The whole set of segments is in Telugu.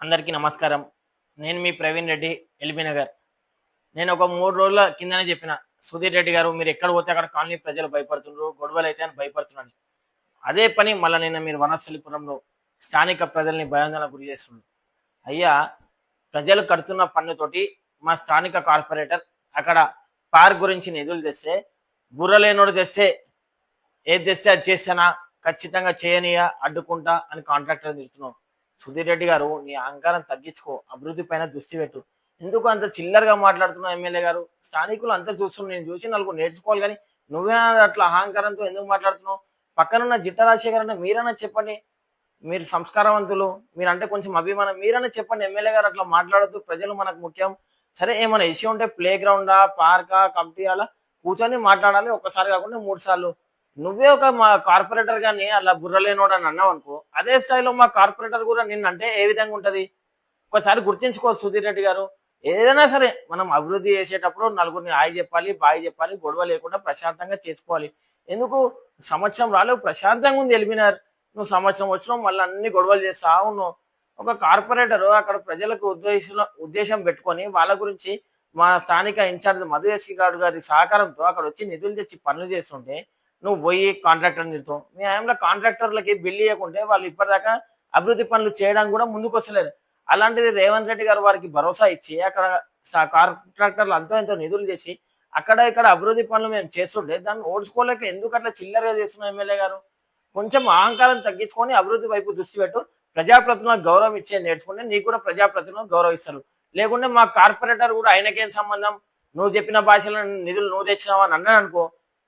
అందరికీ నమస్కారం. నేను మీ ప్రవీణ్ రెడ్డి, ఎల్బీ నగర్. నేను ఒక 3 రోజుల కిందనే చెప్పిన, సుధీర్ రెడ్డి గారు మీరు ఎక్కడ పోతే అక్కడ కాలనీ ప్రజలు భయపడుతున్నారు, గొడవలైతే అని భయపడుతున్నారని. అదే పని మళ్ళా నిన్న మీరు వనస్థలిపురంలో స్థానిక ప్రజల్ని భయాందోళనకు గురి చేస్తున్నారు. అయ్యా, ప్రజలు కడుతున్న పన్నుతోటి మా స్థానిక కార్పొరేటర్ అక్కడ పార్క్ గురించి నిధులు తెస్తే, బుర్రలేనోడు తెస్తే ఏది తెస్తే అది చేస్తానా, ఖచ్చితంగా చేయనియా, అడ్డుకుంటా అని కాంట్రాక్టర్ తిడుతున్నావు. సుధీర్ రెడ్డి గారు, నీ అహంకారం తగ్గించుకో, అభివృద్ధి పైన దృష్టి పెట్టు. ఎందుకు అంత చిల్లరగా మాట్లాడుతున్నావు ఎమ్మెల్యే గారు? స్థానికులు అంతా చూస్తున్నారు, నేను చూసి నలుగురు నేర్చుకోవాలి కానీ నువ్వే అట్లా అహంకారంతో ఎందుకు మాట్లాడుతున్నావు? పక్కనున్న జిట్ట రాజశేఖర్ అన్న మీరన్నా చెప్పండి, మీరు సంస్కారవంతులు, మీరంటే కొంచెం అభిమానం, మీరన్నా చెప్పండి ఎమ్మెల్యే గారు అట్లా మాట్లాడొద్దు, ప్రజలు మనకు ముఖ్యం. సరే ఏమైనా ఇష్యూ ఉంటే ప్లే గ్రౌండా, పార్కా, కమిటీ అలా కూర్చొని మాట్లాడాలి, ఒక్కసారి కాకుండా 3 సార్లు. నువ్వే ఒక మా కార్పొరేటర్ గాని అలా బుర్రలేనోడు అని అన్నావు అనుకో, అదే స్థాయిలో మా కార్పొరేటర్ కూడా నిన్నంటే ఏ విధంగా ఉంటది? ఒకసారి గుర్తించుకో సుధీర్ రెడ్డి గారు. ఏదైనా సరే మనం అభివృద్ధి చేసేటప్పుడు నలుగురిని హాయ్ చెప్పాలి, బాయ్ చెప్పాలి, గొడవ లేకుండా ప్రశాంతంగా చేసుకోవాలి. ఎందుకు సంవత్సరం రాలేవు, ప్రశాంతంగా ఉంది ఎలిమినార్. నువ్వు సంవత్సరం వచ్చినావు, మళ్ళీ అన్ని గొడవలు చేస్తా ఉన్నావు. ఒక కార్పొరేటర్ అక్కడ ప్రజలకు ఉద్దేశం పెట్టుకొని వాళ్ళ గురించి మా స్థానిక ఇన్ఛార్జ్ మధు ఎస్కి గారి సహకారంతో అక్కడ వచ్చి నిధులు తెచ్చి పనులు చేస్తుంటే నువ్వు పోయి కాంట్రాక్టర్ నిలుతావు. మీ ఆయనలో కాంట్రాక్టర్లకి బిల్లు ఇవ్వకుంటే వాళ్ళు ఇప్పటిదాకా అభివృద్ధి పనులు చేయడానికి కూడా ముందుకు వస్తలేరు. అలాంటిది రేవంత్ రెడ్డి గారు వారికి భరోసా ఇచ్చి అక్కడ కాంట్రాక్టర్లు అంతో ఎంతో నిధులు చేసి అక్కడ ఇక్కడ అభివృద్ధి పనులు మేము చేస్తుంటే దాన్ని ఓడ్చుకోలేక ఎందుకు అట్లా చిల్లరగా చేస్తున్నాం ఎమ్మెల్యే గారు? కొంచెం అహంకారం తగ్గించుకొని అభివృద్ధి వైపు దృష్టి పెట్టు. ప్రజాప్రతినిధులకు గౌరవం ఇచ్చే నేర్చుకుంటే నీకు కూడా ప్రజాప్రతినిధులు గౌరవిస్తారు. లేకుంటే మా కార్పొరేటర్ కూడా ఆయనకేం సంబంధం, నువ్వు చెప్పిన భాషలో నిధులు నువ్వు తెచ్చినావు అని అన్నాడు అనుకో,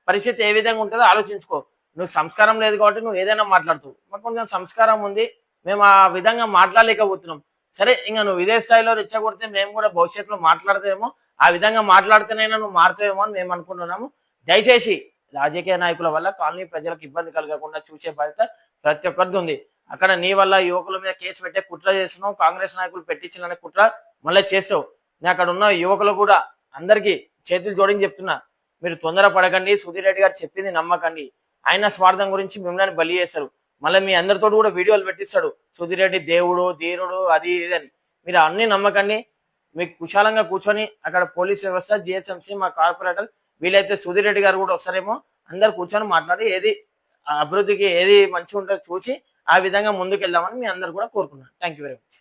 పరిస్థితి ఏ విధంగా ఉంటుందో ఆలోచించుకో. నువ్వు సంస్కారం లేదు కాబట్టి నువ్వు ఏదైనా మాట్లాడుతావు, మాకు కొంచెం సంస్కారం ఉంది, మేము ఆ విధంగా మాట్లాడలేకపోతున్నాం. సరే, ఇంకా నువ్వు ఇదే స్థాయిలో రెచ్చగొడితే మేము కూడా భవిష్యత్తులో మాట్లాడతామేమో, ఆ విధంగా మాట్లాడితేనైనా నువ్వు మారుతావేమో అని మేము అనుకుంటున్నాము. దయచేసి రాజకీయ నాయకుల వల్ల కాలనీ ప్రజలకు ఇబ్బంది కలగకుండా చూసే బాధ్యత ప్రతి ఒక్కరిది ఉంది. అక్కడ నీ వల్ల యువకుల మీద కేసు పెట్టే కుట్ర చేస్తున్నావు, కాంగ్రెస్ నాయకులు పెట్టించిన కుట్ర మళ్ళీ చేస్తావు. నేను అక్కడ ఉన్న యువకులు కూడా అందరికీ చేతులు జోడించి చెప్తున్నా, మీరు తొందర పడకండి, సుధీర్ రెడ్డి గారు చెప్పింది నమ్మకండి. ఆయన స్వార్థం గురించి మిమ్మల్ని బలి చేస్తారు. మళ్ళీ మీ అందరితో కూడా వీడియోలు పెట్టిస్తాడు, సుధీర్ రెడ్డి దేవుడు, ధీరుడు, అది ఇది అని. మీరు అన్ని నమ్మకండి. మీకు కుశాలంగా కూర్చొని అక్కడ పోలీస్ వ్యవస్థ, జిహెచ్ఎంసీ, మా కార్పొరేటర్, వీలైతే సుధీర్ రెడ్డి గారు కూడా వస్తారేమో, అందరు కూర్చొని మాట్లాడి ఏది అభివృద్ధికి ఏది మంచిగా ఉంటుందో చూసి ఆ విధంగా ముందుకు వెళ్దామని మీ అందరు కూడా కోరుకున్నాను. Thank you very much.